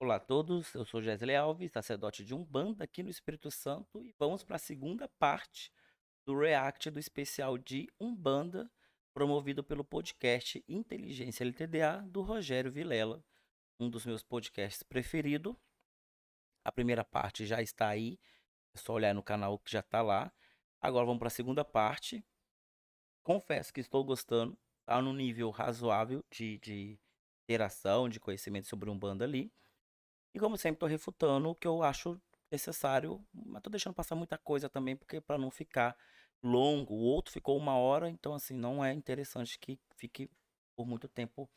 Olá a todos, eu sou Gesley Alves, sacerdote de Umbanda aqui no Espírito Santo e vamos para a segunda parte do react do especial de Umbanda, promovido pelo podcast Inteligência LTDA do Rogério Vilela, um dos meus podcasts preferidos. A primeira parte já está aí, é só olhar no canal que já está lá. Agora vamos para a segunda parte. Confesso que estou gostando, está num nível razoável de interação, de conhecimento sobre Umbanda ali. E como sempre, tô refutando o que eu acho necessário, mas tô deixando passar muita coisa também, porque para não ficar longo. O outro ficou 1 hora, então assim, não é interessante que fique por muito tempo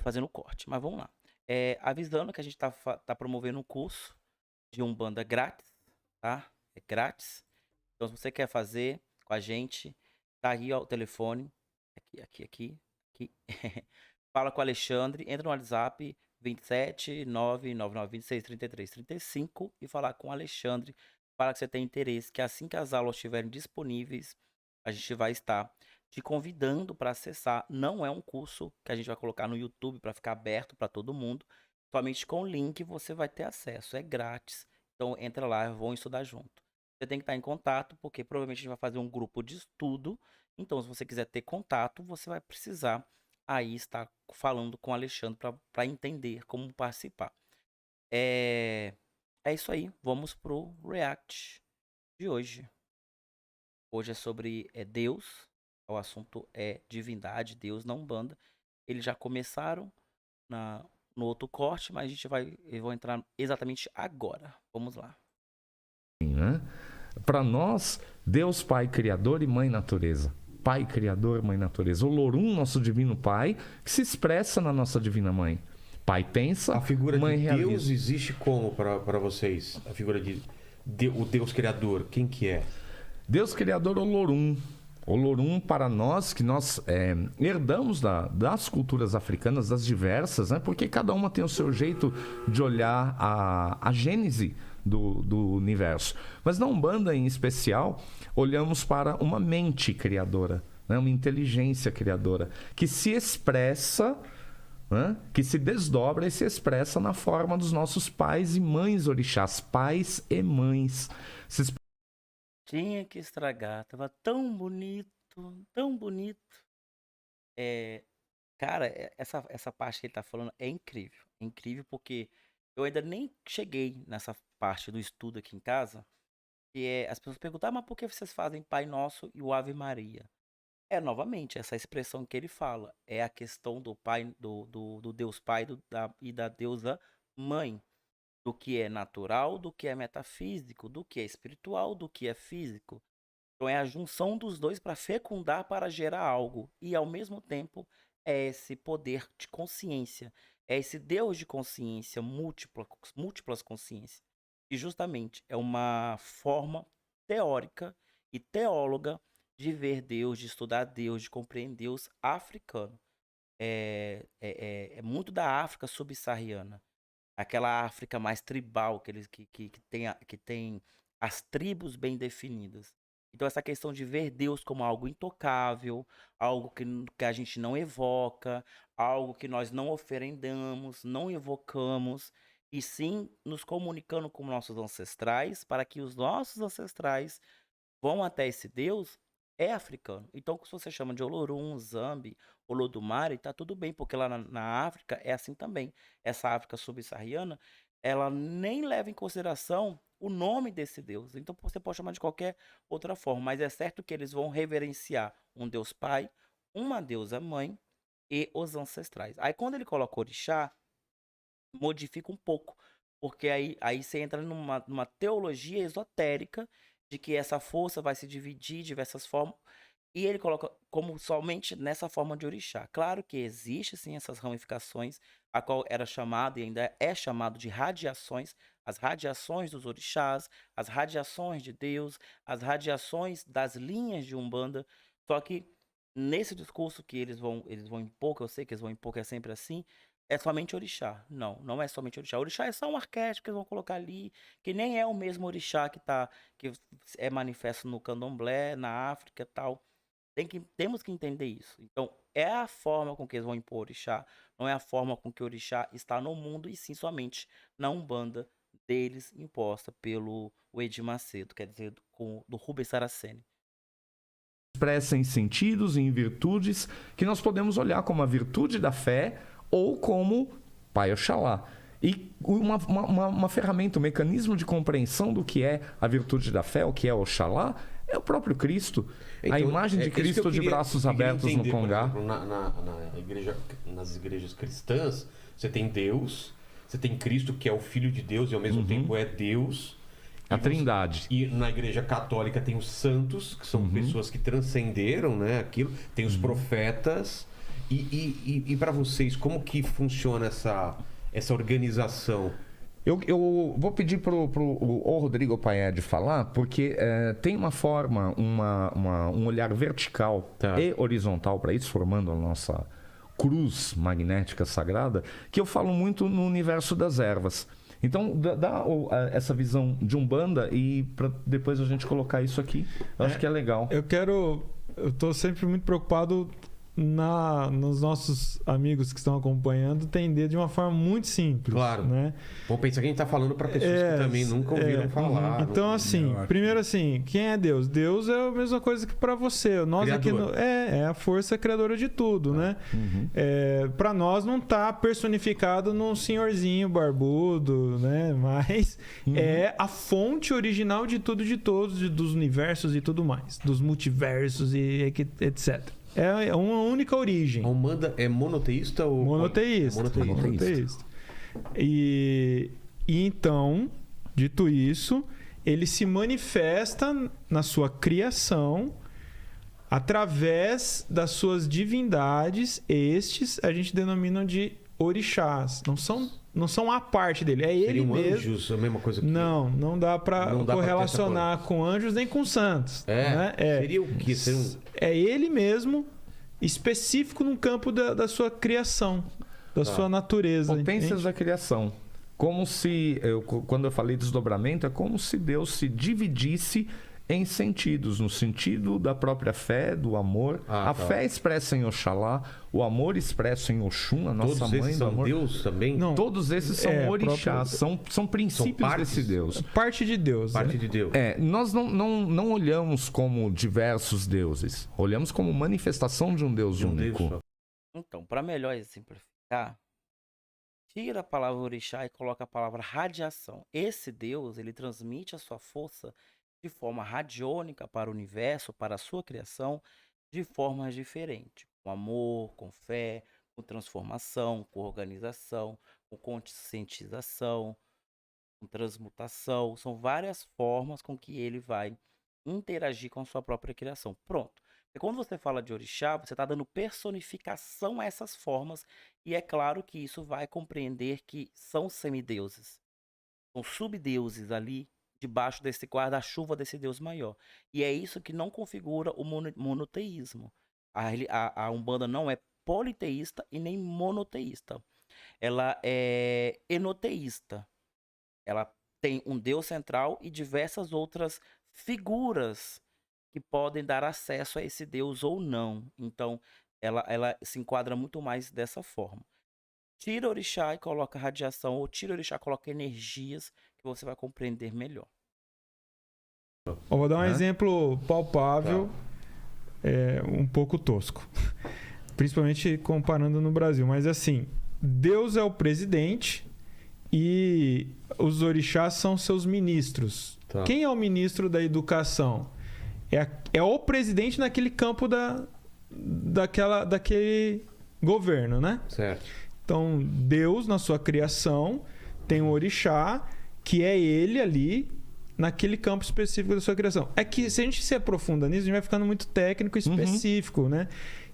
fazendo corte. Mas vamos lá. Avisando que a gente tá promovendo um curso de Umbanda grátis, tá? É grátis. Então se você quer fazer com a gente, tá aí ó, o telefone. Aqui. Fala com o Alexandre, entra no WhatsApp 27 999 26 33 35 e falar com o Alexandre. Fala que você tem interesse, que assim que as aulas estiverem disponíveis, a gente vai estar te convidando para acessar. Não é um curso que a gente vai colocar no YouTube para ficar aberto para todo mundo. Somente com o link você vai ter acesso, é grátis. Então entra lá, vão estudar junto. Você tem que estar em contato, porque provavelmente a gente vai fazer um grupo de estudo. Então, se você quiser ter contato, você vai precisar aí estar falando com o Alexandre para entender como participar. É, é isso aí. Vamos pro React de hoje. Hoje é sobre Deus. O assunto é divindade, Deus, não Umbanda. Eles já começaram no outro corte, mas eu vou entrar exatamente agora. Vamos lá. Né? Para nós, Deus Pai Criador e Mãe Natureza. Pai Criador, Mãe Natureza. O Lorum, nosso Divino Pai, que se expressa na nossa Divina Mãe. Pai pensa, A figura Mãe de realiza. Deus existe como para vocês? A figura de o Deus Criador, quem que é? Deus Criador Olorum. Olorum para nós, que nós herdamos das culturas africanas, das diversas, né? Porque cada uma tem o seu jeito de olhar a gênese do universo. Mas na Umbanda, em especial, olhamos para uma mente criadora, né? Uma inteligência criadora, que se expressa, né? Que se desdobra e se expressa na forma dos nossos pais e mães orixás, pais e mães. Se Tinha que estragar, tava tão bonito, tão bonito. É, cara, essa parte que ele tá falando é incrível. É incrível porque eu ainda nem cheguei nessa parte do estudo aqui em casa. E as pessoas perguntam, mas por que vocês fazem Pai Nosso e o Ave Maria? Novamente, essa expressão que ele fala. É a questão do pai, do Deus Pai e da deusa Mãe. Do que é natural, do que é metafísico, do que é espiritual, do que é físico. Então é a junção dos dois para fecundar, para gerar algo. E ao mesmo tempo é esse poder de consciência. É esse Deus de consciência, múltiplas consciências. E justamente é uma forma teórica e teóloga de ver Deus, de estudar Deus, de compreender Deus africano. É muito da África subsaariana. Aquela África mais tribal, que tem as tribos bem definidas. Então, essa questão de ver Deus como algo intocável, algo que a gente não evoca, algo que nós não oferendamos, não evocamos, e sim nos comunicando com nossos ancestrais, para que os nossos ancestrais vão até esse Deus, é africano. Então, se você chama de Olorum, Zambi, Olodumare, tá tudo bem, porque lá na África é assim também. Essa África subsaariana, ela nem leva em consideração o nome desse Deus. Então, você pode chamar de qualquer outra forma, mas é certo que eles vão reverenciar um Deus Pai, uma deusa Mãe e os ancestrais. Aí, quando ele coloca orixá, modifica um pouco, porque aí você entra numa teologia esotérica de que essa força vai se dividir de diversas formas, e ele coloca como somente nessa forma de orixá. Claro que existe sim essas ramificações, a qual era chamado e ainda é chamado de radiações, as radiações dos orixás, as radiações de Deus, as radiações das linhas de Umbanda. Só que nesse discurso que eles vão impor, que eu sei que eles vão impor, que é sempre assim, é somente orixá. Não, não é somente orixá. Orixá é só um arquétipo que eles vão colocar ali, que nem é o mesmo orixá que é manifesto no candomblé, na África e tal. Temos que entender isso. Então, é a forma com que eles vão impor orixá, não é a forma com que o orixá está no mundo, e sim somente na Umbanda deles, imposta pelo Edir Macedo, quer dizer, do Rubens Saraceni. Expressa em sentidos e em virtudes que nós podemos olhar como a virtude da fé ou como Pai Oxalá. E uma ferramenta, um mecanismo de compreensão do que é a virtude da fé, o que é Oxalá, é o próprio Cristo. Então, a imagem de Cristo de braços abertos no Congá. Por exemplo, nas igrejas cristãs, você tem Deus, você tem Cristo, que é o Filho de Deus e ao mesmo tempo é Deus. A Trindade. E na igreja católica tem os santos, que são pessoas que transcenderam, né, aquilo. Tem os profetas. E para vocês, como que funciona essa organização? Eu vou pedir pro Rodrigo Paed falar, porque tem uma forma, um olhar vertical e horizontal para isso, formando a nossa cruz magnética sagrada, que eu falo muito no universo das ervas. Então, dá essa visão de Umbanda e para depois a gente colocar isso aqui. Eu acho que é legal. Eu tô sempre muito preocupado nos nossos amigos que estão acompanhando, entender de uma forma muito simples. Claro. Né? Vamos pensar que a gente está falando para pessoas que também nunca ouviram falar. Então, assim, primeiro assim, quem é Deus? Deus é a mesma coisa que para você. Nós aqui é a força criadora de tudo, né? Para nós não tá personificado num senhorzinho barbudo, né? Mas é a fonte original de tudo, de todos, dos universos e tudo mais, dos multiversos e etc. É uma única origem. A Umbanda é monoteísta ou... Monoteísta. Monoteísta. E então, dito isso, ele se manifesta na sua criação através das suas divindades. Estes a gente denomina de orixás. Não são a parte dele, é ele mesmo. Anjos, a mesma coisa que... Não dá para correlacionar com anjos nem com santos. Né? Seria o quê? É ele mesmo, específico no campo da sua criação, da sua natureza. Potências da criação. Como se, quando eu falei desdobramento, é como se Deus se dividisse em sentidos, no sentido da própria fé, do amor. A fé expressa em Oxalá, o amor expresso em Oxum, a nossa todos mãe esses do são amor. Deus também? Não, todos esses são orixás, são princípios desse Deus. Parte de Deus. Parte de Deus. Nós não olhamos como diversos deuses, olhamos como manifestação de um Deus único. Então, para melhor exemplificar, tira a palavra orixá e coloca a palavra radiação. Esse Deus, ele transmite a sua força de forma radiônica para o universo, para a sua criação, de formas diferentes. Com amor, com fé, com transformação, com organização, com conscientização, com transmutação. São várias formas com que ele vai interagir com a sua própria criação. Pronto. E quando você fala de orixá, você está dando personificação a essas formas, e é claro que isso vai compreender que são semideuses. São subdeuses ali, debaixo desse guarda-chuva desse Deus maior. E é isso que não configura o monoteísmo. A Umbanda não é politeísta e nem monoteísta. Ela é enoteísta. Ela tem um Deus central e diversas outras figuras que podem dar acesso a esse Deus ou não. Então, ela se enquadra muito mais dessa forma. Tira orixá e coloca radiação, ou tira orixá e coloca energias, que você vai compreender melhor. Eu vou dar um exemplo palpável, um pouco tosco, principalmente comparando no Brasil. Mas assim, Deus é o presidente e os orixás são seus ministros. Quem é o ministro da educação? É o presidente naquele campo daquele governo, né? Certo. Então, Deus, na sua criação, tem um orixá, que é ele ali, naquele campo específico da sua criação. É que, se a gente se aprofunda nisso, a gente vai ficando muito técnico e específico, né?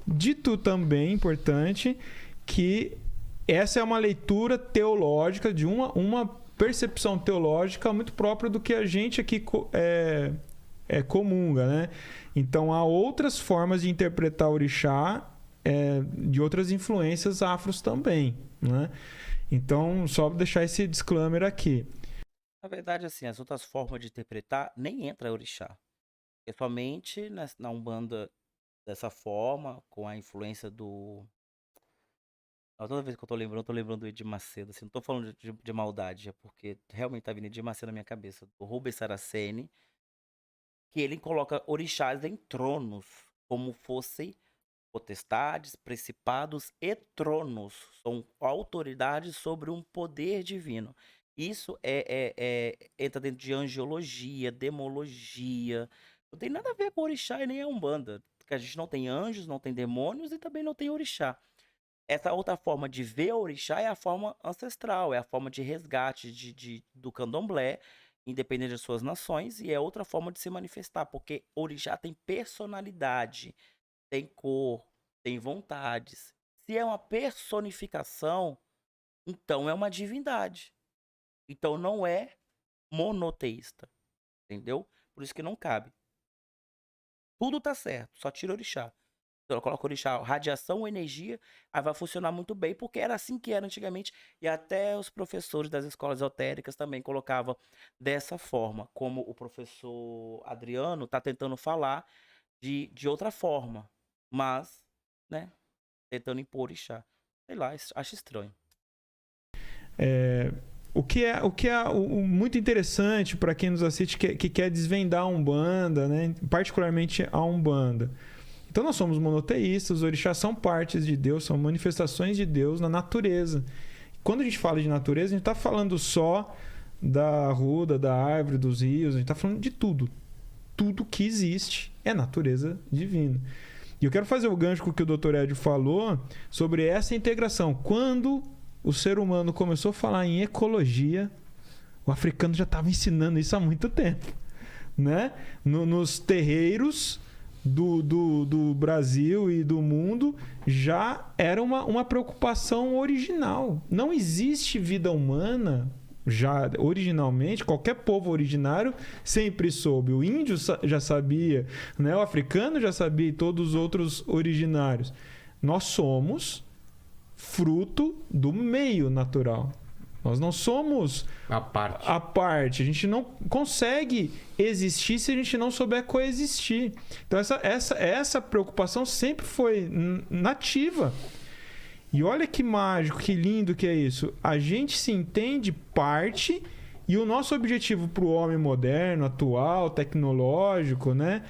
Dito também, importante, que essa é uma leitura teológica, de uma percepção teológica muito própria do que a gente aqui comunga, né? Então, há outras formas de interpretar o orixá, de outras influências afros também, né? Então, só deixar esse disclaimer aqui. Na verdade, assim, as outras formas de interpretar nem entra orixá. É somente na Umbanda dessa forma, com a influência do... Toda vez que eu tô lembrando do Edir Macedo, assim, não tô falando de maldade, é porque realmente tá vindo Edir Macedo na minha cabeça, do Rubens Saraceni, que ele coloca orixás em tronos, como fossem potestades, principados e tronos. São autoridades sobre um poder divino. Isso entra dentro de angiologia, demologia. Não tem nada a ver com orixá e nem a Umbanda. Porque a gente não tem anjos, não tem demônios e também não tem orixá. Essa outra forma de ver orixá é a forma ancestral, é a forma de resgate do candomblé, independente das suas nações, e é outra forma de se manifestar, porque orixá tem personalidade, tem cor, tem vontades. Se é uma personificação, então é uma divindade. Então não é monoteísta, entendeu? Por isso que não cabe. Tudo tá certo, só tira orixá. Então eu coloco orixá, radiação ou energia, aí vai funcionar muito bem, porque era assim que era antigamente, e até os professores das escolas esotéricas também colocavam dessa forma, como o professor Adriano tá tentando falar de outra forma, mas, né, tentando impor orixá. Sei lá, acho estranho. O que é muito interessante para quem nos assiste que quer desvendar a Umbanda, né? Particularmente a Umbanda. Então nós somos monoteístas, os orixás são partes de Deus, são manifestações de Deus na natureza. Quando a gente fala de natureza, a gente está falando só da arruda, da árvore, dos rios, a gente está falando de tudo. Tudo que existe é natureza divina. E eu quero fazer o gancho com o que o Dr. Edio falou sobre essa integração. Quando o ser humano começou a falar em ecologia, o africano já estava ensinando isso há muito tempo, né? Nos terreiros do Brasil e do mundo já era uma preocupação original. Não existe vida humana já originalmente, qualquer povo originário sempre soube. O índio já sabia, né? O africano já sabia e todos os outros originários. Nós somos fruto do meio natural. Nós não somos a parte. A gente não consegue existir se a gente não souber coexistir. Então essa preocupação sempre foi nativa. E olha que mágico, que lindo que é isso. A gente se entende parte e o nosso objetivo para o homem moderno, atual, tecnológico, né?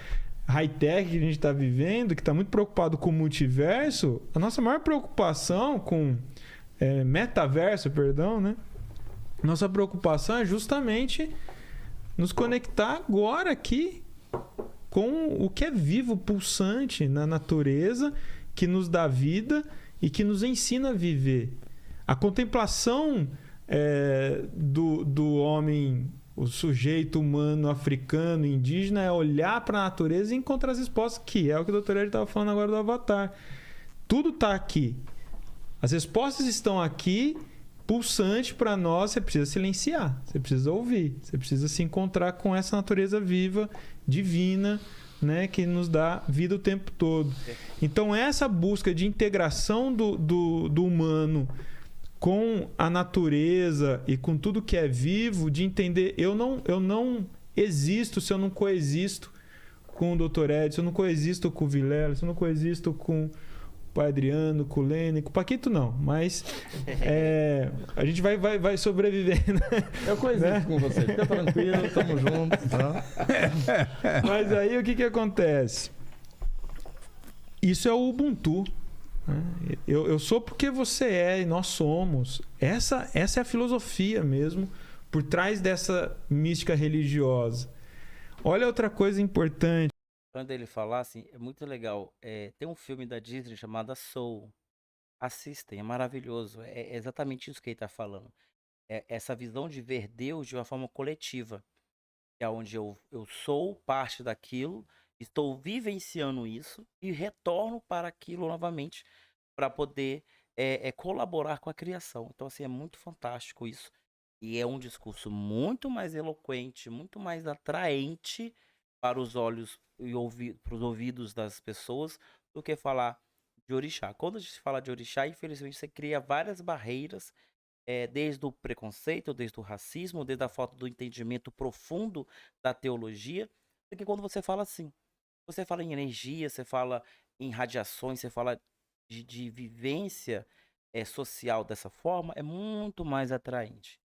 High-tech que a gente está vivendo, que está muito preocupado com o multiverso, a nossa maior preocupação com metaverso, perdão, né? Nossa preocupação é justamente nos conectar agora aqui com o que é vivo, pulsante na natureza, que nos dá vida e que nos ensina a viver. A contemplação do homem, o sujeito humano, africano, indígena, é olhar para a natureza e encontrar as respostas, que é o que o Dr. Ed estava falando agora do Avatar. Tudo está aqui. As respostas estão aqui, pulsante para nós. Você precisa silenciar, você precisa ouvir, você precisa se encontrar com essa natureza viva, divina, né, que nos dá vida o tempo todo. Então essa busca de integração do humano com a natureza e com tudo que é vivo, de entender, eu não existo se eu não coexisto com o Dr. Ed, se eu não coexisto com o Vilela, se eu não coexisto com o Pai Adriano, com o Lênin, com o Paquito não, mas a gente vai sobrevivendo. Eu coexisto com você, fica tranquilo, tamo junto. Tá? Mas aí o que acontece? Isso é o Ubuntu. Eu sou porque você é e nós somos. Essa é a filosofia mesmo por trás dessa mística religiosa. Olha outra coisa importante. Quando ele falar, assim, é muito legal. Tem um filme da Disney chamado Soul. Assistem, é maravilhoso. É exatamente isso que ele está falando. É essa visão de ver Deus de uma forma coletiva. É onde eu sou parte daquilo, estou vivenciando isso e retorno para aquilo novamente para poder colaborar com a criação. Então, assim, é muito fantástico isso. E é um discurso muito mais eloquente, muito mais atraente para os olhos e para os ouvidos das pessoas do que falar de orixá. Quando a gente fala de orixá, infelizmente você cria várias barreiras, desde o preconceito, desde o racismo, desde a falta do entendimento profundo da teologia, porque quando você fala assim, você fala em energia, você fala em radiações, você fala de vivência social dessa forma, é muito mais atraente.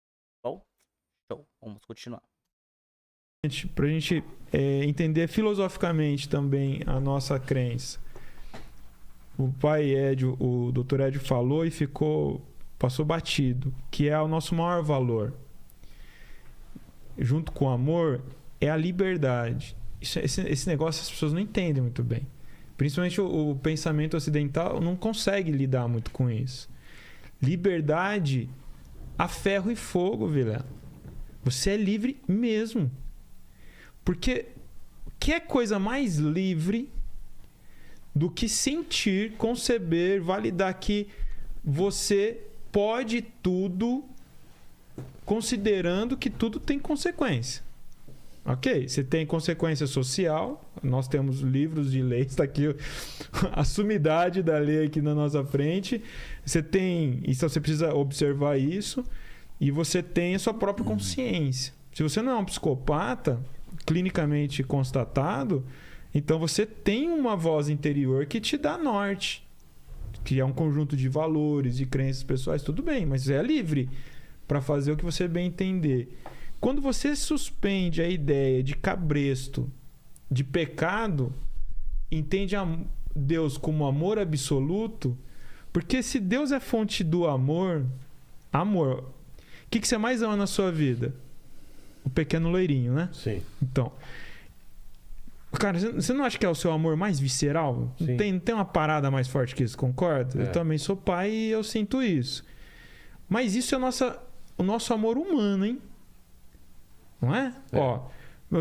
Bom, show. Vamos continuar. Para a gente entender filosoficamente também a nossa crença. O pai Edio, o Dr. Edio falou e passou batido, que é o nosso maior valor. Junto com o amor, é a liberdade. Esse negócio as pessoas não entendem muito bem. Principalmente o pensamento ocidental não consegue lidar muito com isso. Liberdade a ferro e fogo, Vilela. Você é livre mesmo. Porque que é coisa mais livre do que sentir, conceber, validar que você pode tudo, considerando que tudo tem consequência. Ok? Você tem consequência social. Nós temos livros de lei. Está aqui a sumidade da lei aqui na nossa frente. Você tem... Então você precisa observar isso. E você tem a sua própria consciência. Se você não é um psicopata, clinicamente constatado, então você tem uma voz interior que te dá norte. Que é um conjunto de valores, de crenças pessoais. Tudo bem, mas é livre para fazer o que você bem entender. Quando você suspende a ideia de cabresto, de pecado, entende Deus como amor absoluto, porque se Deus é fonte do amor, o que você mais ama na sua vida? O pequeno loirinho, né? Sim. Então, cara, você não acha que é o seu amor mais visceral? Não tem uma parada mais forte que isso, concorda? Eu também sou pai e eu sinto isso. Mas isso é o nosso amor humano, hein? Não é? Ó,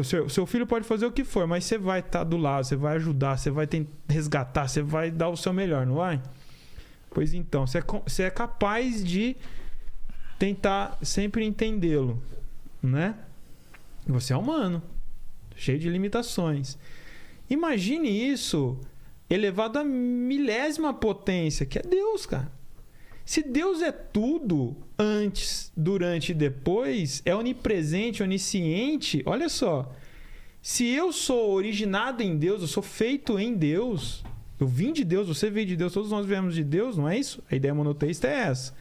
seu filho pode fazer o que for, mas você vai estar do lado, você vai ajudar, você vai resgatar, você vai dar o seu melhor, não vai? Pois então, você é capaz de tentar sempre entendê-lo, né? Você é humano, cheio de limitações. Imagine isso elevado à milésima potência, que é Deus, cara. Se Deus é tudo, antes, durante e depois, é onipresente, onisciente, olha só. Se eu sou originado em Deus, eu sou feito em Deus, eu vim de Deus, você veio de Deus, todos nós viemos de Deus, não é isso? A ideia monoteísta é essa.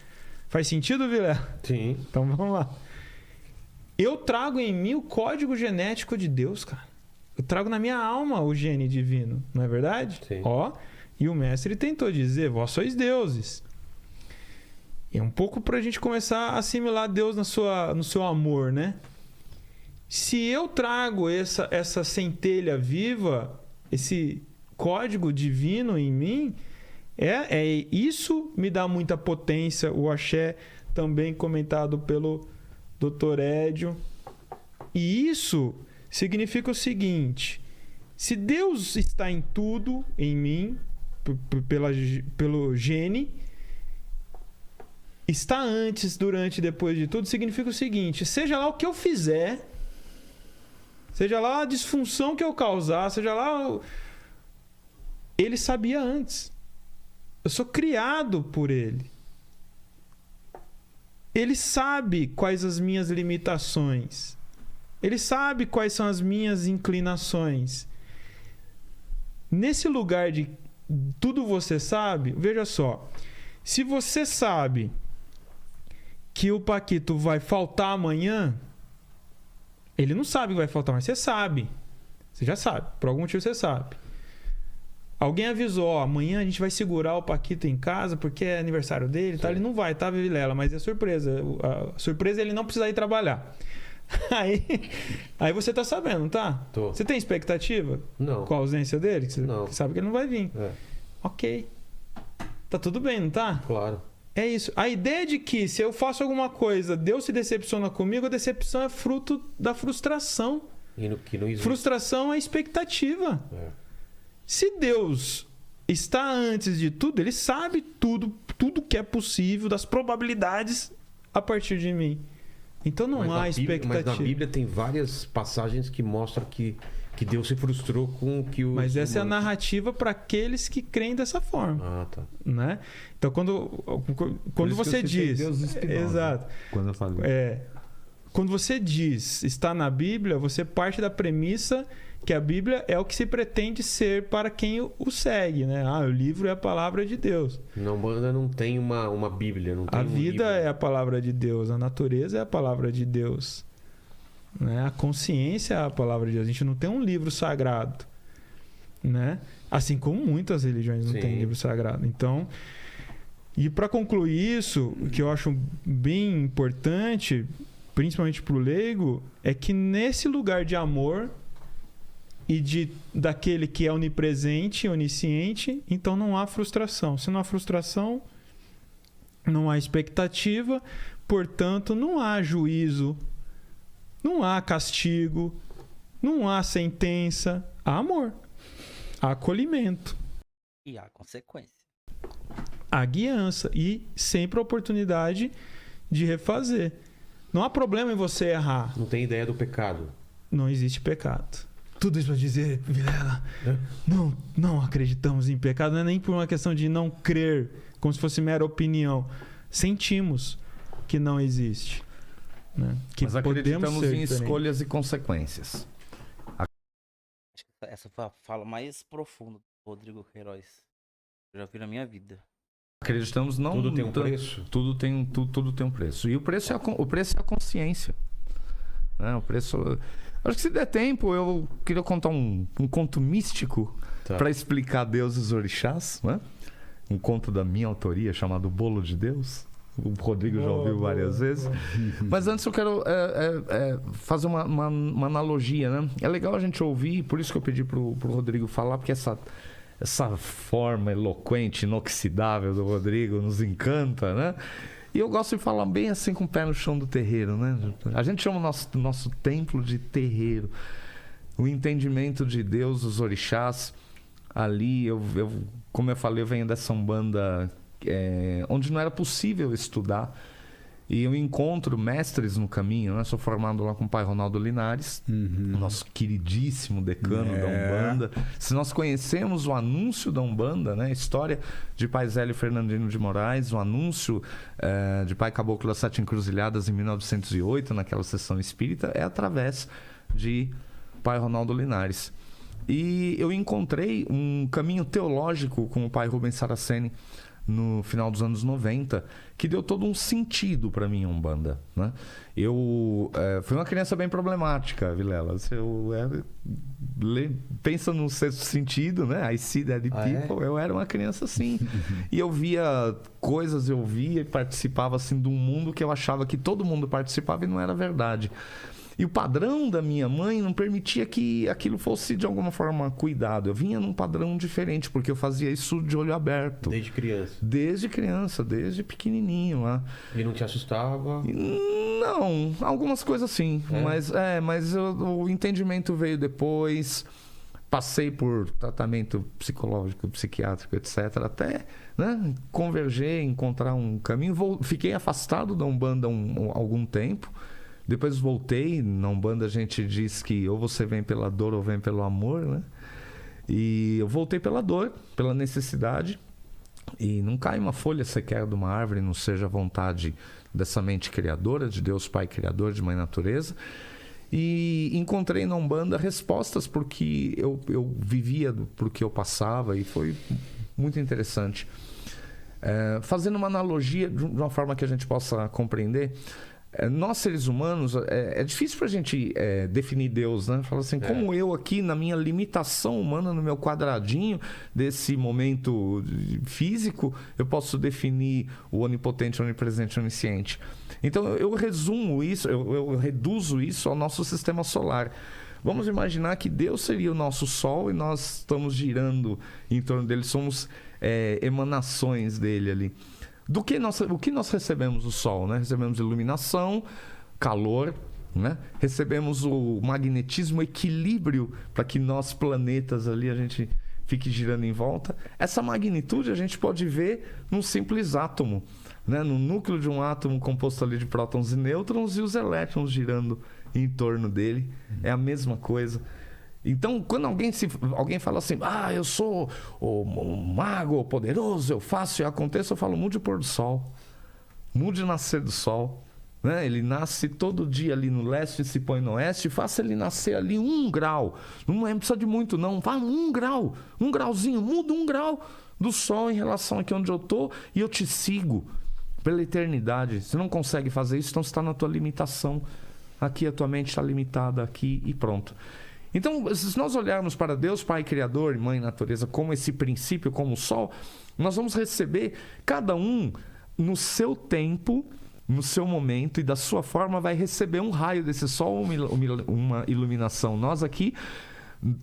Faz sentido, Vilela? Sim. Então vamos lá. Eu trago em mim o código genético de Deus, cara. Eu trago na minha alma o gene divino, não é verdade? Sim. Ó, e o mestre tentou dizer, vós sois deuses. É um pouco para a gente começar a assimilar Deus no seu amor, né? Se eu trago essa centelha viva, esse código divino em mim, isso me dá muita potência. O axé também comentado pelo Dr. Edio. E isso significa o seguinte: se Deus está em tudo, em mim, pelo gene, está antes, durante e depois de tudo, significa o seguinte: seja lá o que eu fizer, seja lá a disfunção que eu causar, seja lá... Ele sabia antes. Eu sou criado por ele. Ele sabe quais as minhas limitações. Ele sabe quais são as minhas inclinações. Nesse lugar de tudo você sabe, veja só. Se você sabe que o Paquito vai faltar amanhã, ele não sabe que vai faltar, mas você sabe. Você já sabe. Por algum motivo você sabe. Alguém avisou, ó, amanhã a gente vai segurar o Paquito em casa porque é aniversário dele, tá? Ele não vai, tá, Vilela? Mas é surpresa. A surpresa é ele não precisar ir trabalhar. Aí você tá sabendo, tá? Tô. Você tem expectativa? Não. Com a ausência dele? Você não. Sabe que ele não vai vir. Ok. Tá tudo bem, não tá? Claro. É isso. A ideia de que se eu faço alguma coisa, Deus se decepciona comigo, a decepção é fruto da frustração. E que não existe. Frustração é expectativa. Se Deus está antes de tudo, ele sabe tudo que é possível, das probabilidades a partir de mim. Então não há expectativa. Mas na Bíblia tem várias passagens que mostram que Deus se frustrou com o que o... Mas essa é a narrativa para aqueles que creem dessa forma. Ah, tá. Né? Então quando você diz... Deus Espinosa, exato. Quando eu falo quando você diz está na Bíblia, você parte da premissa que a Bíblia é o que se pretende ser para quem o segue, né? O livro é a palavra de Deus. Na Umbanda não tem uma Bíblia, não tem A um vida livro. é a palavra de Deus, a natureza é a palavra de Deus, né? A consciência é a palavra de Deus. A gente não tem um livro sagrado, né? Assim como muitas religiões não têm livro sagrado. Então, e para concluir isso, o que eu acho bem importante, principalmente para o leigo, é que nesse lugar de amor e daquele que é onipresente, onisciente, então não há frustração. Se não há frustração, não há expectativa, portanto, não há juízo, não há castigo, não há sentença, há amor, há acolhimento. E há consequência. Há guiança e sempre a oportunidade de refazer. Não há problema em você errar. Não tem ideia do pecado. Não existe pecado. Tudo isso para dizer, Vilela, não acreditamos em pecado, não é nem por uma questão de não crer, como se fosse mera opinião. Sentimos que não existe. Né? Que Mas acreditamos em diferentes. escolhas e consequências. Acho que essa foi a fala mais profunda do Rodrigo Queiroz que eu já vi na minha vida. Acreditamos não... Tudo tem um preço? Tudo tem um preço. E o preço é a consciência. Né? O preço... Acho que se der tempo, eu queria contar um conto místico para explicar Deus e os orixás, né? Um conto da minha autoria chamado Bolo de Deus. O Rodrigo já ouviu várias vezes. Mas antes eu quero fazer uma analogia, né? É legal a gente ouvir, por isso que eu pedi pro Rodrigo falar, porque essa forma eloquente, inoxidável do Rodrigo nos encanta, né? E eu gosto de falar bem assim com o pé no chão do terreiro, né? A gente chama o nosso templo de terreiro. O entendimento de Deus, os orixás. Ali, como eu falei, eu venho dessa Umbanda onde não era possível estudar. E eu encontro mestres no caminho, né? Sou formado lá com o pai Ronaldo Linares, nosso queridíssimo decano da Umbanda. Se nós conhecemos o anúncio da Umbanda, né? A história de pai Zélio Fernandino de Moraes, o anúncio de pai Caboclo das Sete Encruzilhadas em 1908, naquela sessão espírita, é através de pai Ronaldo Linares. E eu encontrei um caminho teológico com o pai Rubens Saraceni, no final dos anos 90, que deu todo um sentido para mim, Umbanda, né? Eu fui uma criança bem problemática, Vilela. Pensa no sexto sentido, né? I see dead people. Eu era uma criança assim. E eu via coisas, eu via e participava assim de um mundo que eu achava que todo mundo participava e não era verdade. E o padrão da minha mãe não permitia que aquilo fosse, de alguma forma, cuidado. Eu vinha num padrão diferente, porque eu fazia isso de olho aberto. Desde criança? Desde criança, desde pequenininho lá. E não te assustava? Não, algumas coisas sim. Mas o entendimento veio depois. Passei por tratamento psicológico, psiquiátrico, etc. Até, né, converger, encontrar um caminho. Fiquei afastado da Umbanda algum tempo. Depois voltei. Na Umbanda a gente diz que ou você vem pela dor ou vem pelo amor, né? E eu voltei pela dor, pela necessidade. E não cai uma folha sequer de uma árvore, não seja a vontade dessa mente criadora, de Deus Pai Criador, de Mãe Natureza. E encontrei na Umbanda respostas porque eu vivia, porque eu passava, e foi muito interessante. Fazendo uma analogia de uma forma que a gente possa compreender, nós seres humanos, é difícil pra gente definir Deus, né? Fala assim, como eu aqui, na minha limitação humana, no meu quadradinho desse momento físico, eu posso definir o onipotente, onipresente, onisciente. Então eu resumo isso, eu reduzo isso ao nosso sistema solar. Vamos imaginar que Deus seria o nosso Sol e nós estamos girando em torno dele, somos emanações dele ali. O que nós recebemos do Sol, né? Recebemos iluminação, calor, né? Recebemos o magnetismo, o equilíbrio para que nós, planetas ali, a gente fique girando em volta. Essa magnitude a gente pode ver num simples átomo, né? No núcleo de um átomo composto ali de prótons e nêutrons e os elétrons girando em torno dele. É a mesma coisa. Então, quando alguém fala assim, eu sou o mago poderoso, eu faço e aconteço, eu falo, mude o pôr do sol, mude o nascer do sol, né? Ele nasce todo dia ali no leste e se põe no oeste. Faça ele nascer ali 1 grau. Não precisa de muito, não. Vai 1 grau, 1 grauzinho, muda 1 grau do sol em relação aqui onde eu tô e eu te sigo pela eternidade. Você não consegue fazer isso, então você está na tua limitação. Aqui a tua mente está limitada aqui e pronto. Então, se nós olharmos para Deus, Pai Criador e Mãe Natureza, como esse princípio, como o sol, nós vamos receber cada um no seu tempo, no seu momento e da sua forma vai receber um raio desse sol, uma iluminação. Nós aqui,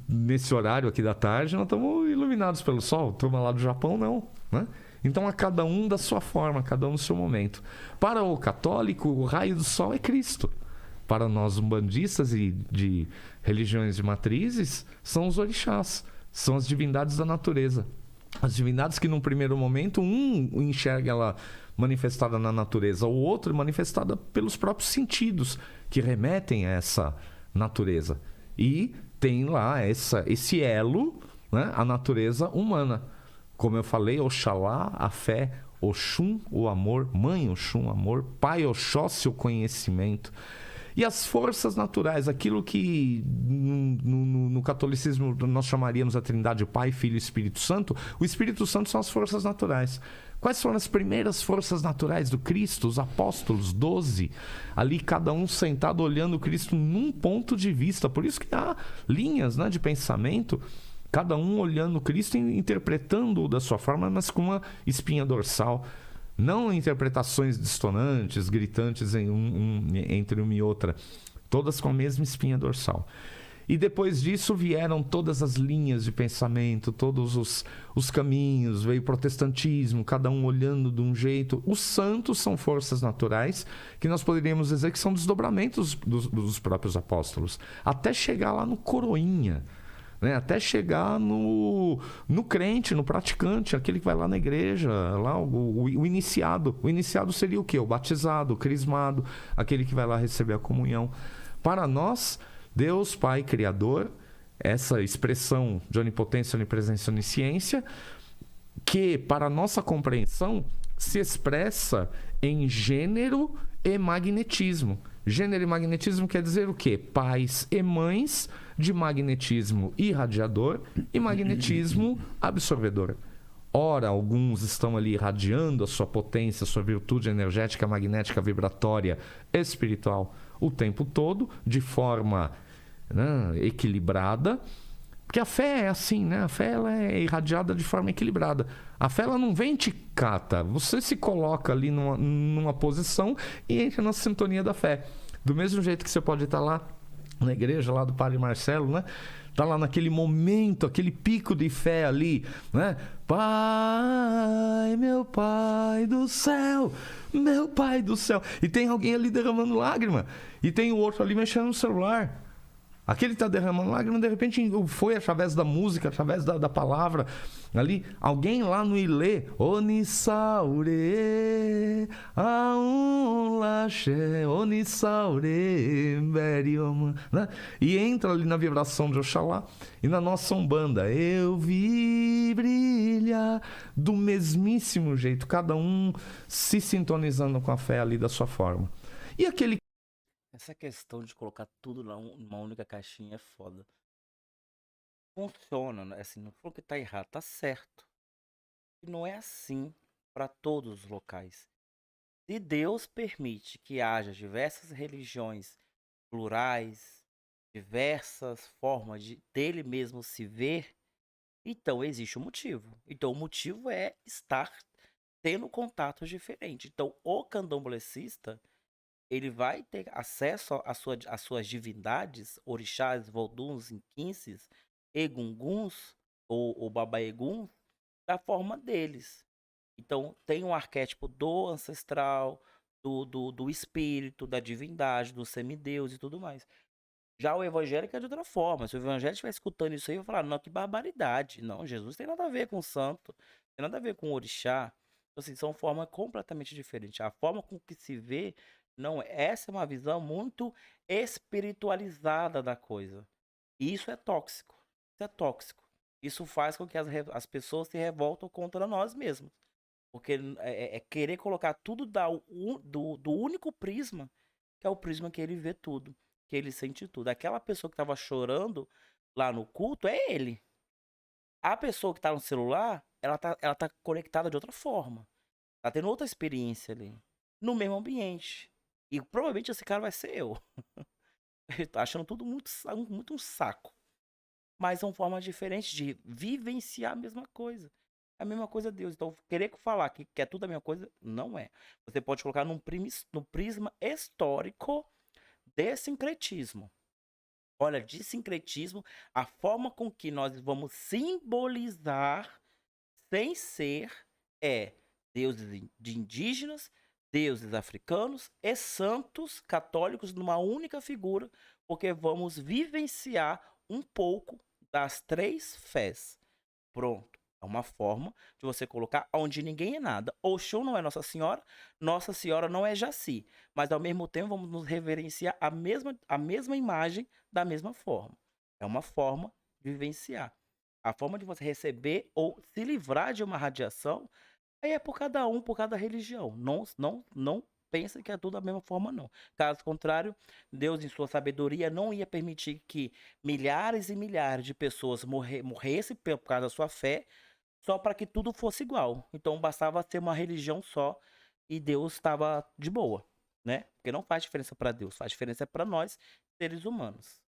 nesse horário aqui da tarde, nós estamos iluminados pelo sol. Turma lá do Japão, não, né? Então, a cada um da sua forma, cada um no seu momento. Para o católico, o raio do sol é Cristo. Para nós umbandistas e de religiões de matrizes, são os orixás, são as divindades da natureza. As divindades que, num primeiro momento, um enxerga ela manifestada na natureza, o outro manifestada pelos próprios sentidos que remetem a essa natureza. E tem lá esse elo, né, a natureza humana. Como eu falei, Oxalá, a fé, Oxum, o amor, Mãe Oxum, o amor, Pai Oxóssi, o conhecimento. E as forças naturais, aquilo que no catolicismo nós chamaríamos a Trindade, Pai, Filho e Espírito Santo, o Espírito Santo são as forças naturais. Quais foram as primeiras forças naturais do Cristo? Os apóstolos, 12, ali cada um sentado olhando o Cristo num ponto de vista. Por isso que há linhas, né, de pensamento, cada um olhando o Cristo e interpretando-o da sua forma, mas com uma espinha dorsal. Não interpretações dissonantes, gritantes entre uma e outra, todas com a mesma espinha dorsal. E depois disso vieram todas as linhas de pensamento, todos os caminhos, veio o protestantismo, cada um olhando de um jeito. Os santos são forças naturais, que nós poderíamos dizer que são desdobramentos dos próprios apóstolos, até chegar lá no coroinha, né? Até chegar no crente, no praticante, aquele que vai lá na igreja, lá o iniciado. O iniciado seria o quê? O batizado, o crismado, aquele que vai lá receber a comunhão. Para nós, Deus, Pai, Criador, essa expressão de onipotência, onipresença e onisciência, que para a nossa compreensão se expressa em gênero e magnetismo. Gênero e magnetismo quer dizer o quê? Pais e mães de magnetismo irradiador e magnetismo absorvedor. Ora, alguns estão ali irradiando a sua potência, a sua virtude energética, magnética, vibratória, espiritual o tempo todo, de forma, né, equilibrada. Porque a fé é assim, né? A fé ela é irradiada de forma equilibrada. A fé ela não vem te cata. Você se coloca ali numa posição e entra na sintonia da fé. Do mesmo jeito que você pode estar lá na igreja, lá do Padre Marcelo, né? Tá lá naquele momento, aquele pico de fé ali, né? Pai, meu Pai do céu, meu Pai do céu. E tem alguém ali derramando lágrima. E tem o outro ali mexendo no celular. Aquele que está derramando lágrimas, de repente foi através da música, através da palavra. Ali, alguém lá no Ilê, Onissaure, Aunlaxe, Onissaure, Berioma, né? E entra ali na vibração de Oxalá. E na nossa Umbanda, eu vi brilhar do mesmíssimo jeito, cada um se sintonizando com a fé ali da sua forma. E aquele Essa questão de colocar tudo numa única caixinha é foda. Funciona, né? Assim, não falou que tá errado, tá certo. E não é assim para todos os locais. Se Deus permite que haja diversas religiões plurais, diversas formas dele mesmo se ver, então existe um motivo. Então o motivo é estar tendo contatos diferentes. Então o candomblessista ele vai ter acesso às suas divindades, orixás, voduns, inquinces, egunguns ou babaeguns, da forma deles. Então, tem um arquétipo do ancestral, do espírito, da divindade, do semideus e tudo mais. Já o evangélico é de outra forma. Se o evangélico estiver escutando isso aí, vai falar, não, que barbaridade. Não, Jesus tem nada a ver com o santo, tem nada a ver com o orixá. Então, assim, são formas completamente diferentes. A forma com que se vê não, essa é uma visão muito espiritualizada da coisa. E isso é tóxico. Isso é tóxico. Isso faz com que as pessoas se revoltam contra nós mesmos. Porque é querer colocar tudo do único prisma, que é o prisma que ele vê tudo, que ele sente tudo. Aquela pessoa que estava chorando lá no culto é ele. A pessoa que tá no celular, ela tá conectada de outra forma. Tá tendo outra experiência ali. No mesmo ambiente. E provavelmente esse cara vai ser eu. Eu tô achando tudo muito um saco. Mas são formas diferentes de vivenciar a mesma coisa. A mesma coisa Deus. Então, querer falar que é tudo a mesma coisa, não é. Você pode colocar no prisma histórico de sincretismo. Olha, de sincretismo, a forma com que nós vamos simbolizar, sem ser, deuses de indígenas, deuses africanos e santos católicos numa única figura, porque vamos vivenciar um pouco das 3 fés. Pronto. É uma forma de você colocar onde ninguém é nada. Oxum não é Nossa Senhora não é Jaci. Mas ao mesmo tempo vamos nos reverenciar a mesma imagem da mesma forma. É uma forma de vivenciar. A forma de você receber ou se livrar de uma radiação aí é por cada religião. Não pensa que é tudo da mesma forma, não. Caso contrário, Deus, em sua sabedoria, não ia permitir que milhares e milhares de pessoas morressem por causa da sua fé, só para que tudo fosse igual. Então bastava ter uma religião só e Deus estava de boa, né? Porque não faz diferença para Deus, faz diferença para nós, seres humanos.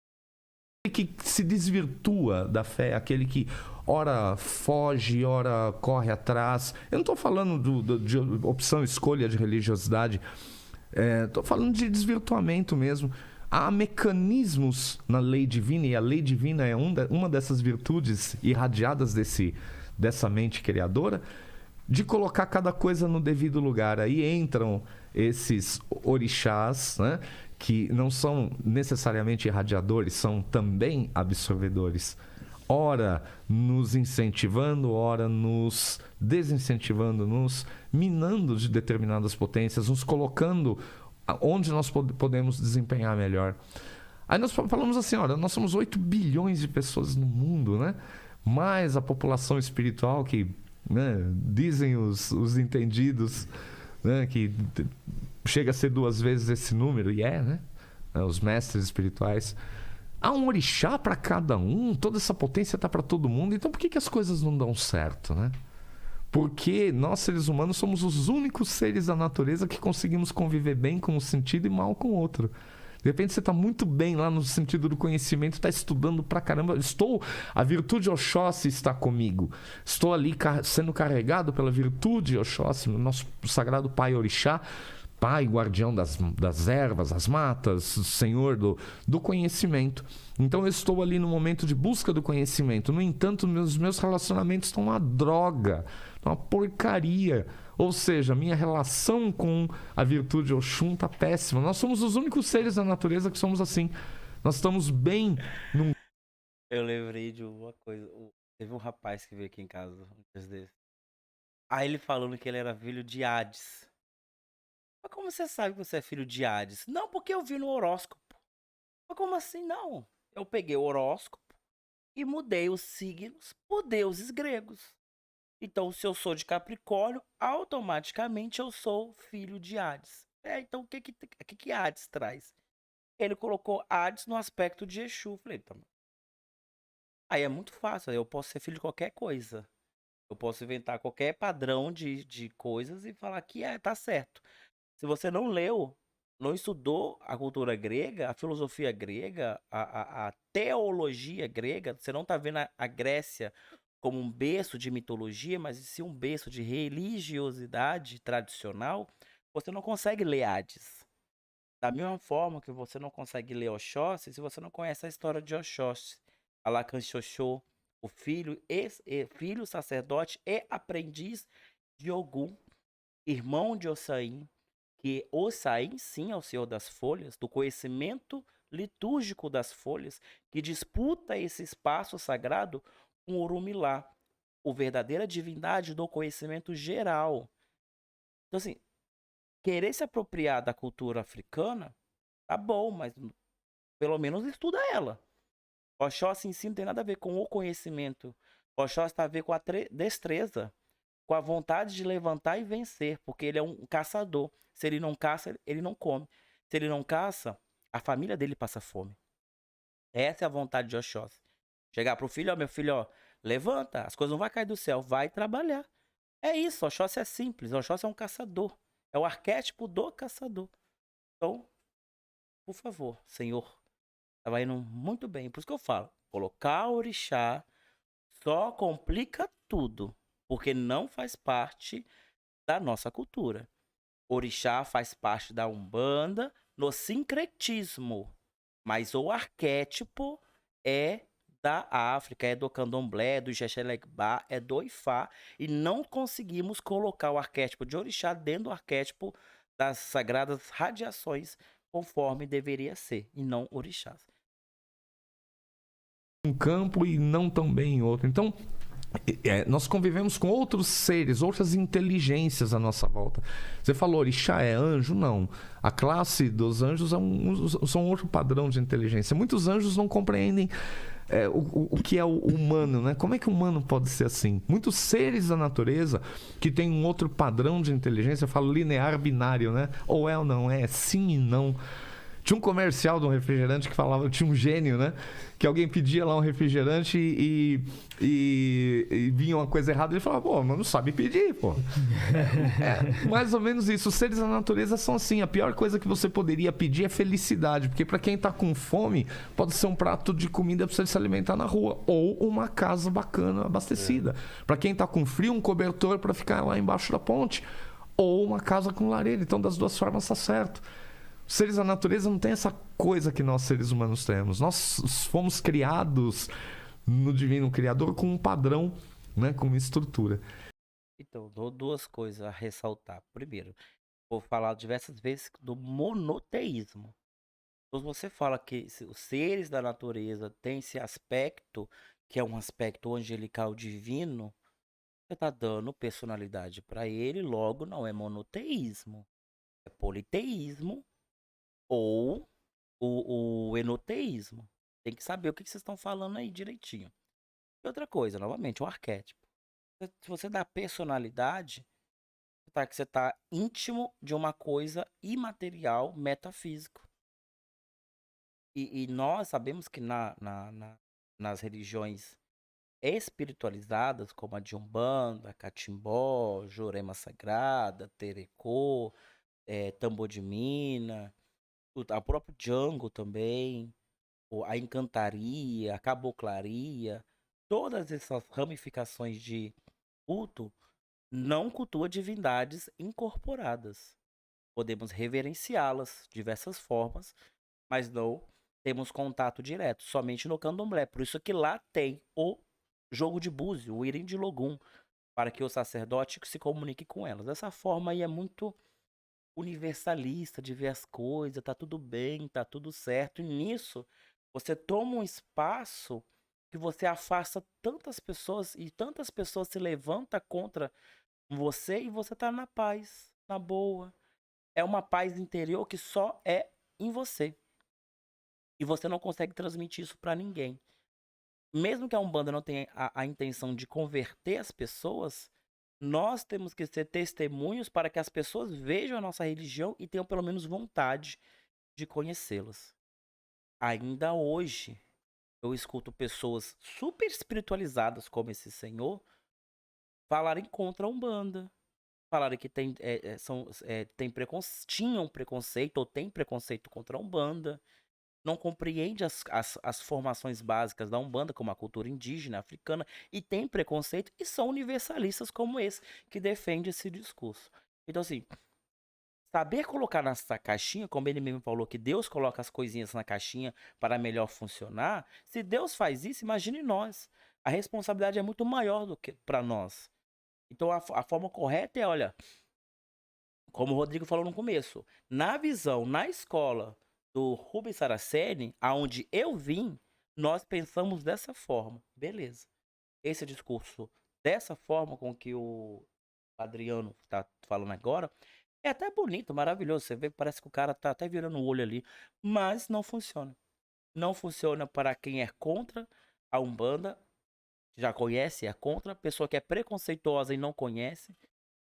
Que se desvirtua da fé, aquele que ora foge, ora corre atrás. Eu não estou falando de opção, escolha de religiosidade, estou falando de desvirtuamento mesmo. Há mecanismos na lei divina, e a lei divina é uma dessas virtudes irradiadas dessa mente criadora, de colocar cada coisa no devido lugar. Aí entram esses orixás, né? Que não são necessariamente irradiadores, são também absorvedores. Ora nos incentivando, ora nos desincentivando, nos minando de determinadas potências, nos colocando onde nós podemos desempenhar melhor. Aí nós falamos assim, olha, nós somos 8 bilhões de pessoas no mundo, né? Mais a população espiritual que, né, dizem os entendidos, né, que chega a ser 2 vezes esse número, e né? Os mestres espirituais. Há um orixá para cada um, toda essa potência está para todo mundo. Então por que as coisas não dão certo, né? Porque nós, seres humanos, somos os únicos seres da natureza que conseguimos conviver bem com um sentido e mal com o outro. De repente você está muito bem lá no sentido do conhecimento, está estudando pra caramba. A virtude Oxóssi está comigo. Estou ali sendo carregado pela virtude Oxóssi, nosso sagrado Pai Orixá, Pai, guardião das ervas, das matas, Senhor do conhecimento. Então eu estou ali no momento de busca do conhecimento. No entanto, meus relacionamentos estão uma droga, uma porcaria. Ou seja, minha relação com a virtude Oxum está péssima. Nós somos os únicos seres da natureza que somos assim. Nós estamos bem num... Eu lembrei de uma coisa. Teve um rapaz que veio aqui em casa um dia desses. Aí ele falando que ele era filho de Hades. Mas como você sabe que você é filho de Hades? Não, porque eu vi no horóscopo. Mas como assim? Não. Eu peguei o horóscopo e mudei os signos por deuses gregos. Então, se eu sou de Capricórnio, automaticamente eu sou filho de Hades. Então o que Hades traz? Ele colocou Hades no aspecto de Exu. Falei, então... Aí é muito fácil, eu posso ser filho de qualquer coisa. Eu posso inventar qualquer padrão de coisas e falar que tá certo. Se você não leu, não estudou a cultura grega, a filosofia grega, a teologia grega, você não está vendo a Grécia como um berço de mitologia, mas sim um berço de religiosidade tradicional, você não consegue ler Hades. Da mesma forma que você não consegue ler Oxóssi se você não conhece a história de Oxóssi. Alacanchoxô, o filho sacerdote e aprendiz de Ogum, irmão de Ossain, que Ossain sim é o senhor das folhas, do conhecimento litúrgico das folhas, que disputa esse espaço sagrado com Orumilá, a verdadeira divindade do conhecimento geral. Então, assim, querer se apropriar da cultura africana, tá bom, mas pelo menos estuda ela. Oxóssi em si não tem nada a ver com o conhecimento. Oxóssi está a ver com a destreza. com a vontade de levantar e vencer, porque ele é um caçador. Se ele não caça, ele não come. Se ele não caça, a família dele passa fome. Essa é a vontade de Oxóssi. Chegar pro filho, ó, meu filho, ó, levanta, as coisas não vão cair do céu, vai trabalhar. É isso, Oxóssi é simples, Oxóssi é um caçador. É o arquétipo do caçador. Então, por favor, Senhor, estava indo muito bem. Por isso que eu falo, colocar orixá só complica tudo, porque não faz parte da nossa cultura. Orixá faz parte da Umbanda no sincretismo, mas o arquétipo é da África, é do Candomblé, do Xexelegbá, é do Ifá, e não conseguimos colocar o arquétipo de orixá dentro do arquétipo das sagradas radiações, conforme deveria ser, e não orixás. Um campo e não tão bem em outro. Então, nós convivemos com outros seres, outras inteligências à nossa volta. Você falou, orixá é anjo? Não. A classe dos anjos são outro padrão de inteligência. Muitos anjos não compreendem o que é o humano, né? Como é que o humano pode ser assim? Muitos seres da natureza que têm um outro padrão de inteligência, eu falo linear binário, né? Ou é ou não é, sim e não. Tinha um comercial de um refrigerante que falava, tinha um gênio, né? Que alguém pedia lá um refrigerante e vinha uma coisa errada. Ele falava, pô, mas não sabe pedir, pô. Mais ou menos isso. Os seres da natureza são assim. A pior coisa que você poderia pedir é felicidade. Porque para quem tá com fome, pode ser um prato de comida para você se alimentar na rua. Ou uma casa bacana, abastecida. Para quem tá com frio, um cobertor para ficar lá embaixo da ponte. Ou uma casa com lareira. Então, das duas formas tá certo. Os seres da natureza não tem essa coisa que nós seres humanos temos. Nós fomos criados no Divino Criador com um padrão, né, com uma estrutura. Então, dou duas coisas a ressaltar. Primeiro, vou falar diversas vezes do monoteísmo. Então, você fala que os seres da natureza têm esse aspecto, que é um aspecto angelical divino, você está dando personalidade para ele, logo não é monoteísmo. É politeísmo ou o enoteísmo. Tem que saber o que vocês estão falando aí direitinho. E outra coisa, novamente, um arquétipo. Se você dá personalidade, que você está íntimo de uma coisa imaterial, metafísico. E nós sabemos que nas religiões espiritualizadas, como a de Umbanda, Catimbó, Jurema Sagrada, Terecô, Tambor de Mina, a própria Django também, a encantaria, a caboclaria, todas essas ramificações de culto não cultua divindades incorporadas. Podemos reverenciá-las de diversas formas, mas não temos contato direto, somente no candomblé. Por isso que lá tem o jogo de búzio, o irim de logum, para que o sacerdote se comunique com elas. Dessa forma aí é muito universalista de ver as coisas, tá tudo bem, tá tudo certo. E nisso, você toma um espaço que você afasta tantas pessoas e tantas pessoas se levantam contra você e você tá na paz, na boa. É uma paz interior que só é em você. E você não consegue transmitir isso para ninguém. Mesmo que a Umbanda não tenha a intenção de converter as pessoas, nós temos que ser testemunhos para que as pessoas vejam a nossa religião e tenham pelo menos vontade de conhecê-las. Ainda hoje, eu escuto pessoas super espiritualizadas como esse senhor falarem contra a Umbanda. Falarem que tinham preconceito ou tem preconceito contra a Umbanda. Não compreende as formações básicas da Umbanda, como a cultura indígena, africana, e tem preconceito, e são universalistas como esse, que defende esse discurso. Então, assim, saber colocar nessa caixinha, como ele mesmo falou, que Deus coloca as coisinhas na caixinha para melhor funcionar, se Deus faz isso, imagine nós. A responsabilidade é muito maior do que para nós. Então, a forma correta é, olha, como o Rodrigo falou no começo, na visão, na escola do Rubens Saraceni, aonde eu vim, nós pensamos dessa forma. Beleza. Esse discurso, dessa forma com que o Adriano está falando agora, é até bonito, maravilhoso. Você vê, parece que o cara tá até virando o olho ali. Mas não funciona. Não funciona para quem é contra a Umbanda. já conhece é contra, a pessoa que é preconceituosa e não conhece,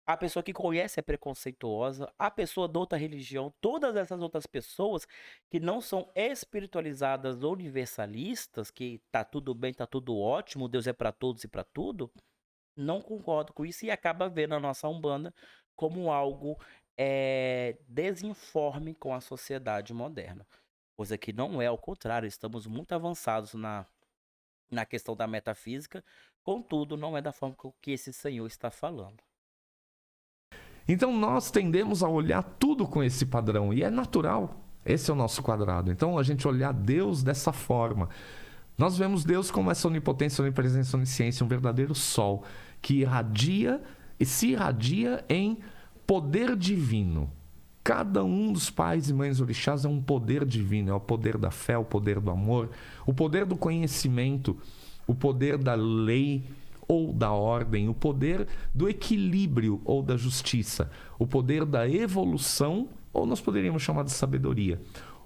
a pessoa que conhece é preconceituosa, a pessoa de outra religião, todas essas outras pessoas que não são espiritualizadas ou universalistas, que tá tudo bem, tá tudo ótimo, Deus é para todos e para tudo, não concordo com isso e acaba vendo a nossa Umbanda como algo desinforme com a sociedade moderna. Coisa que não é, ao contrário, estamos muito avançados na questão da metafísica, contudo, não é da forma que esse senhor está falando. Então nós tendemos a olhar tudo com esse padrão, e é natural, esse é o nosso quadrado. Então a gente olhar Deus dessa forma. Nós vemos Deus como essa onipotência, onipresença, onisciência, um verdadeiro sol, que irradia e se irradia em poder divino. Cada um dos pais e mães orixás é um poder divino, é o poder da fé, o poder do amor, o poder do conhecimento, o poder da lei ou da ordem, o poder do equilíbrio ou da justiça, o poder da evolução, ou nós poderíamos chamar de sabedoria,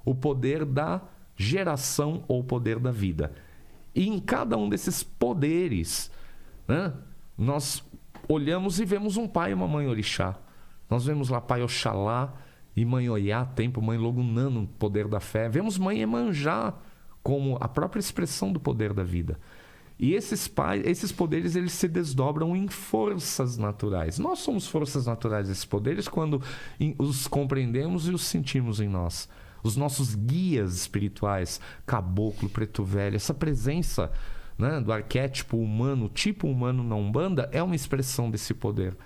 o poder da geração ou o poder da vida. E em cada um desses poderes, né, nós olhamos e vemos um pai e uma mãe orixá. Nós vemos lá pai Oxalá e mãe Oiá, tempo, mãe Logunã, no poder da fé. Vemos mãe Emanjá como a própria expressão do poder da vida. E esses poderes, eles se desdobram em forças naturais. Nós somos forças naturais desses poderes quando os compreendemos e os sentimos em nós. Os nossos guias espirituais, caboclo, preto velho, essa presença, né, do arquétipo humano, tipo humano na Umbanda, é uma expressão desse poder.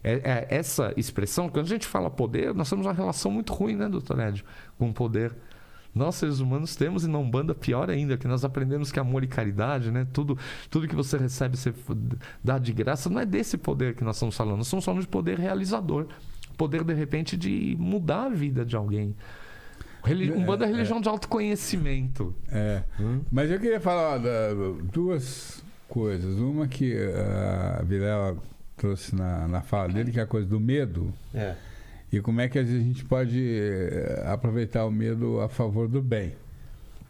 Essa expressão, quando a gente fala poder, nós temos uma relação muito ruim, né, doutor Édio, com o poder. Nós, seres humanos, temos, e na Umbanda pior ainda, que nós aprendemos que amor e caridade, né, tudo que você recebe, você dá de graça, não é desse poder que nós estamos falando, nós estamos falando de poder realizador, poder, de repente, de mudar a vida de alguém. Umbanda é religião de autoconhecimento. Mas eu queria falar duas coisas. Uma que a Vilela trouxe na fala dele, que é a coisa do medo. E como é que às vezes a gente pode aproveitar o medo a favor do bem.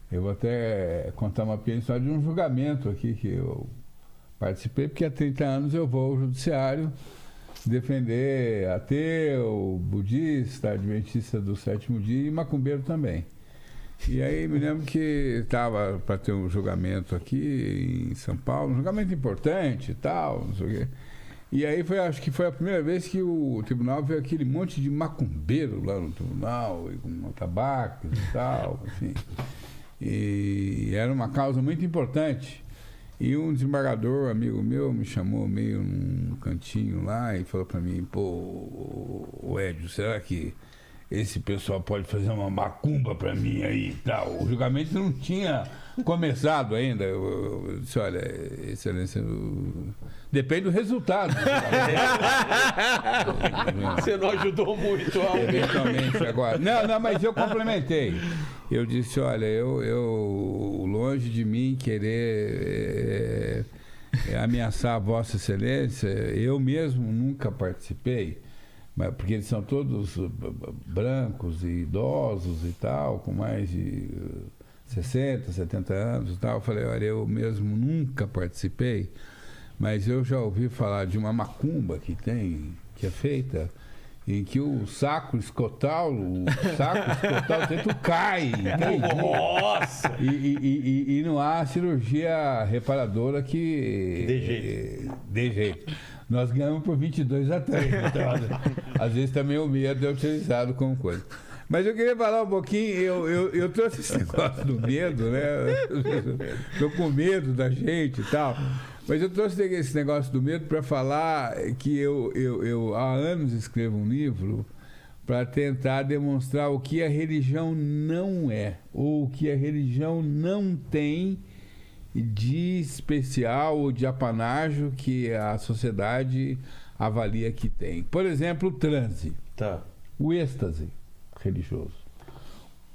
Eu vou até contar uma pequena história de um julgamento aqui que eu participei, porque há 30 anos eu vou ao judiciário defender ateu, budista, adventista do sétimo dia e macumbeiro também. E aí me lembro que estava para ter um julgamento aqui em São Paulo, um julgamento importante e tal, não sei o quê. E aí acho que foi a primeira vez que o tribunal viu aquele monte de macumbeiro lá no tribunal, e com tabacos e tal, enfim. E era uma causa muito importante. E um desembargador, amigo meu, me chamou meio num cantinho lá e falou para mim, pô, Édio, será que esse pessoal pode fazer uma macumba para mim aí e tal? O julgamento não tinha começado ainda. Eu disse, olha, excelência, depende do resultado. Você não ajudou muito eventualmente agora. Não, mas eu complementei. Eu disse, olha, eu longe de mim querer ameaçar a Vossa Excelência, eu mesmo nunca participei, mas porque eles são todos brancos e idosos e tal, com mais de 60, 70 anos e tal. Eu falei, olha, eu mesmo nunca participei, mas eu já ouvi falar de uma macumba que é feita em que o saco escotal dentro cai. Nossa! E não há cirurgia reparadora que dê jeito. Nós ganhamos por 22-3. Então, às vezes também o medo é utilizado como coisa. Mas eu queria falar um pouquinho, eu trouxe esse negócio do medo, né? Estou com medo da gente e tal. Mas eu trouxe esse negócio do medo para falar que eu há anos escrevo um livro para tentar demonstrar o que a religião não é, ou o que a religião não tem de especial ou de apanágio que a sociedade avalia que tem. Por exemplo, o transe, o êxtase religioso.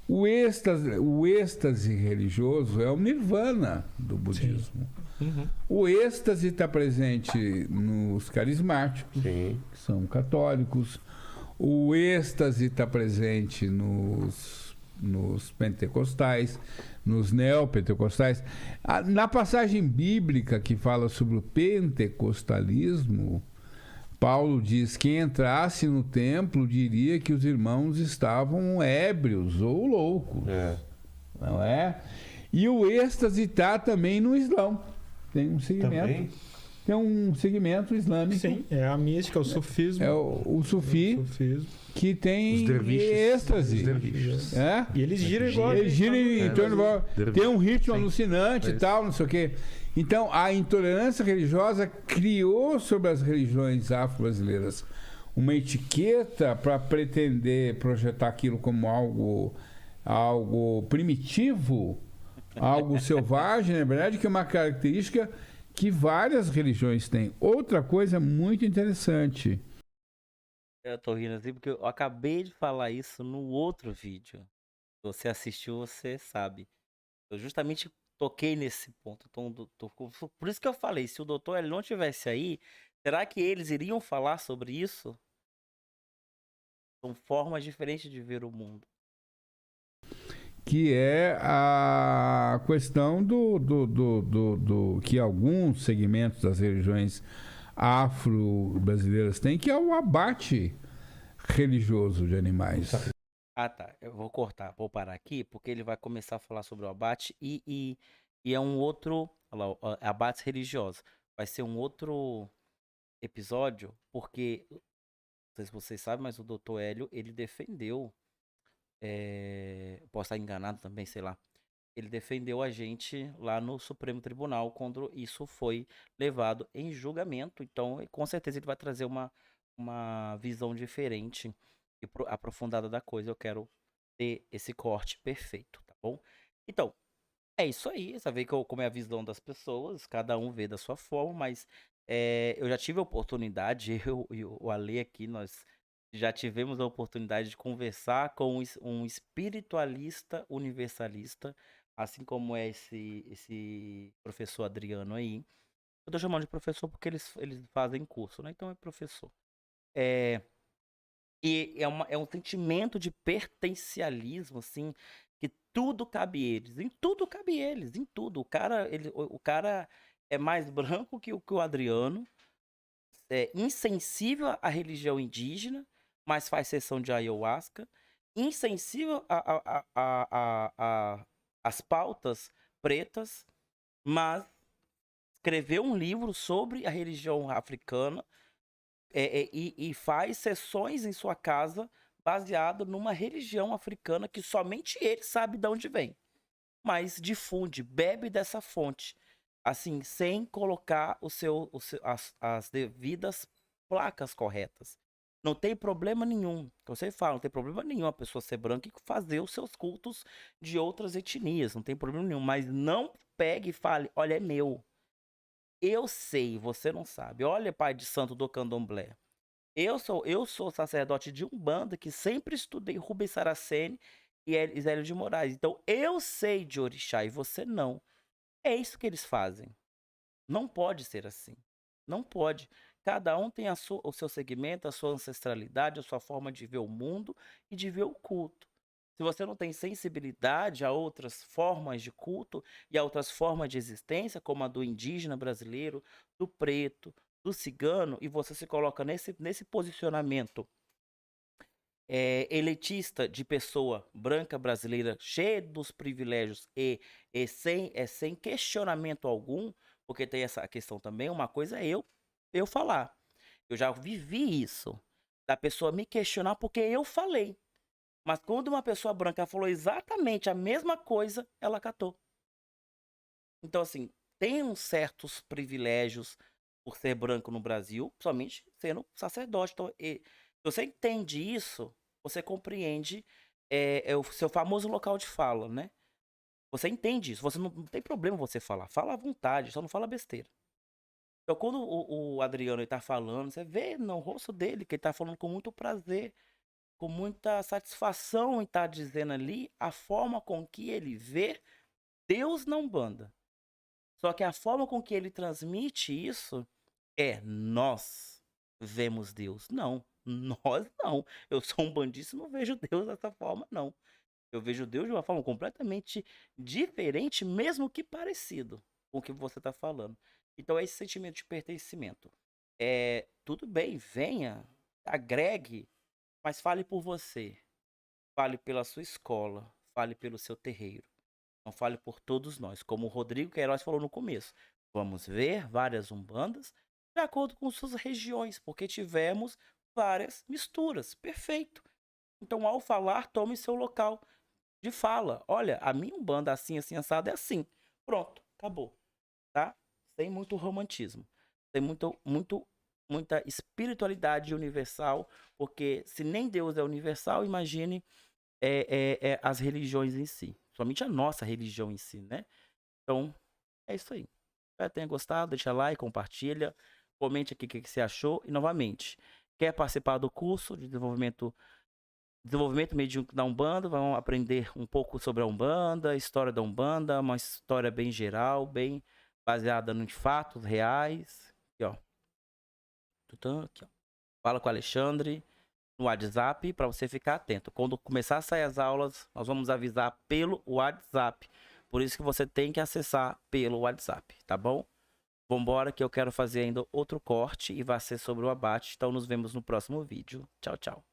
O êxtase religioso é o nirvana do budismo. Uhum. O êxtase está presente nos carismáticos, que são católicos. O êxtase está presente nos nos pentecostais, nos neopentecostais. Na passagem bíblica que fala sobre o pentecostalismo, Paulo diz que quem entrasse no templo diria que os irmãos estavam ébrios ou loucos. Não é? E o êxtase está também no Islã. Tem um segmento. Também? Tem um segmento islâmico. Sim, é a mística, o sufismo. É o sufi, que tem Os derviches. êxtase. Os derviches. É? E eles giram igual. Eles giram em torno de... Tem um ritmo alucinante É e isso. tal, não sei o quê. Então, a intolerância religiosa criou sobre as religiões afro-brasileiras uma etiqueta para pretender projetar aquilo como algo primitivo, algo selvagem, na verdade, que é uma característica que várias religiões têm. Outra coisa muito interessante. Eu tô rindo assim porque eu acabei de falar isso no outro vídeo. Se você assistiu, você sabe. Eu justamente toquei nesse ponto. Por isso que eu falei, se o doutor ele não tivesse aí, será que eles iriam falar sobre isso? São formas diferentes de ver o mundo. Que é a questão do que alguns segmentos das religiões afro-brasileiras têm, que é o abate religioso de animais. Ah, tá. Eu vou cortar, vou parar aqui, porque ele vai começar a falar sobre o abate e é um outro. Olha lá, abates religiosos. Vai ser um outro episódio, porque, não sei se vocês sabem, mas o Dr. Hélio, ele defendeu. Posso estar enganado também, sei lá. Ele defendeu a gente lá no Supremo Tribunal quando isso foi levado em julgamento. Então, com certeza, ele vai trazer uma visão diferente e aprofundada da coisa. Eu quero ter esse corte perfeito, tá bom? Então, é isso aí. Você vê como é a visão das pessoas, cada um vê da sua forma, mas eu já tive a oportunidade, eu e o Ale aqui, nós já tivemos a oportunidade de conversar com um espiritualista universalista, assim como é esse professor Adriano aí. Eu tô chamando de professor porque eles fazem curso, né? Então é professor. E é um sentimento de pertencialismo, assim, que tudo cabe eles. Em tudo cabe eles, em tudo. O cara é mais branco que o Adriano, é insensível à religião indígena, mas faz sessão de ayahuasca, insensível às pautas pretas, mas escreveu um livro sobre a religião africana e faz sessões em sua casa baseado numa religião africana que somente ele sabe de onde vem, mas difunde, bebe dessa fonte, assim, sem colocar as devidas placas corretas. Não tem problema nenhum, você fala, não tem problema nenhum a pessoa ser branca e fazer os seus cultos de outras etnias, não tem problema nenhum, mas não pegue e fale, olha, é meu. Eu sei, você não sabe. Olha, pai de santo do candomblé. Eu sou sacerdote de Umbanda que sempre estudei Rubens Saraceni e Zélio de Moraes. Então, eu sei de orixá e você não. É isso que eles fazem. Não pode ser assim. Não pode. Cada um tem o seu segmento, a sua ancestralidade, a sua forma de ver o mundo e de ver o culto. Se você não tem sensibilidade a outras formas de culto e a outras formas de existência, como a do indígena brasileiro, do preto, do cigano, e você se coloca nesse posicionamento elitista de pessoa branca brasileira, cheia dos privilégios e sem questionamento algum, porque tem essa questão também, uma coisa é eu falar. Eu já vivi isso, da pessoa me questionar porque eu falei. Mas quando uma pessoa branca falou exatamente a mesma coisa, ela acatou. Então, assim, tem uns certos privilégios por ser branco no Brasil, somente sendo sacerdote. Então, se você entende isso, você compreende o seu famoso local de fala, né? Você entende isso, você não tem problema você falar. Fala à vontade, só não fala besteira. Então, quando o Adriano está falando, você vê no rosto dele que ele está falando com muito prazer, com muita satisfação em estar dizendo ali a forma com que ele vê Deus na Umbanda. Só que a forma com que ele transmite isso é nós vemos Deus. Não, nós não. Eu sou umbandista e não vejo Deus dessa forma, não. Eu vejo Deus de uma forma completamente diferente, mesmo que parecido com o que você está falando. Então é esse sentimento de pertencimento. Tudo bem, venha, agregue, mas fale por você. Fale pela sua escola, fale pelo seu terreiro. Não fale por todos nós. Como o Rodrigo Queiroz falou no começo. Vamos ver várias umbandas de acordo com suas regiões, porque tivemos várias misturas. Perfeito. Então, ao falar, tome seu local de fala. Olha, a minha umbanda assim, assim, assado é assim. Pronto, acabou. Tá? Sem muito romantismo. Sem muita espiritualidade universal, porque se nem Deus é universal, imagine as religiões em si. Somente a nossa religião em si, né? Então, é isso aí. Espero que tenha gostado, deixa like, compartilha, comente aqui o que você achou. E, novamente, quer participar do curso de desenvolvimento mediúnico da Umbanda? Vamos aprender um pouco sobre a Umbanda, a história da Umbanda, uma história bem geral, bem baseada em fatos reais. Aqui, ó. Aqui, ó. Fala com o Alexandre no WhatsApp para você ficar atento. Quando começar a sair as aulas, nós vamos avisar pelo WhatsApp. Por isso que você tem que acessar pelo WhatsApp, tá bom? Vambora que eu quero fazer ainda outro corte e vai ser sobre o abate. Então nos vemos no próximo vídeo. Tchau, tchau.